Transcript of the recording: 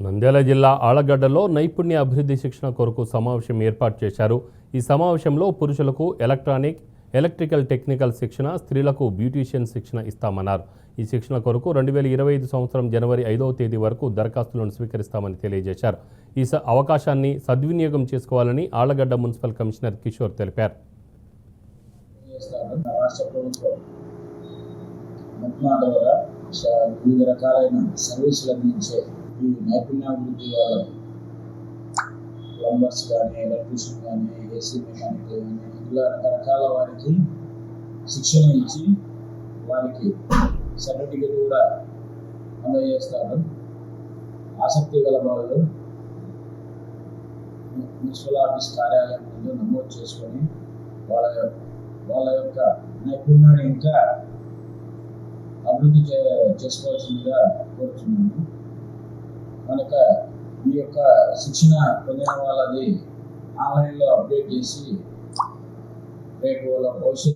నంద్యాల జిల్లా ఆళ్లగడ్డలో నైపుణ్య అభివృద్ధి శిక్షణ కొరకు సమావేశం ఏర్పాటు చేశారు. ఈ సమావేశంలో పురుషులకు ఎలక్ట్రికల్ టెక్నికల్ శిక్షణ, స్త్రీలకు బ్యూటీషియన్ శిక్షణ ఇస్తామన్నారు. ఈ శిక్షణ కొరకు 2025 సంవత్సరం జనవరి 5వ తేదీ వరకు దరఖాస్తులను స్వీకరిస్తామని తెలియజేశారు. ఈ అవకాశాన్ని సద్వినియోగం చేసుకోవాలని ఆళ్లగడ్డ మున్సిపల్ కమిషనర్ కిషోర్ తెలిపారు. వివిధ రకాలైన సర్వీసులు అందించే ఈ నైపుణ్యాభివృద్ధి వాళ్ళ ప్లంబర్స్ కానీ, ఎలక్ట్రీషియన్ కానీ, ఏసీ మెకానిక్ కానీ ఇలా రకరకాల వారికి శిక్షణ ఇచ్చి వారికి సర్టిఫికెట్ కూడా అందజేస్తారు. ఆసక్తి గల వాళ్ళు మున్సిపల్ ఆఫీస్ కార్యాలయం ముందు నమోదు చేసుకొని వాళ్ళ యొక్క నైపుణ్యాన్ని ఇంకా అభివృద్ధి చేసుకోవాల్సిందిగా కోరుతున్నాను. కనుక ఈ యొక్క శిక్షణ పొందిన వాళ్ళది ఆన్లైన్లో అప్డేట్ చేసి రేపు వాళ్ళ భవిష్యత్తు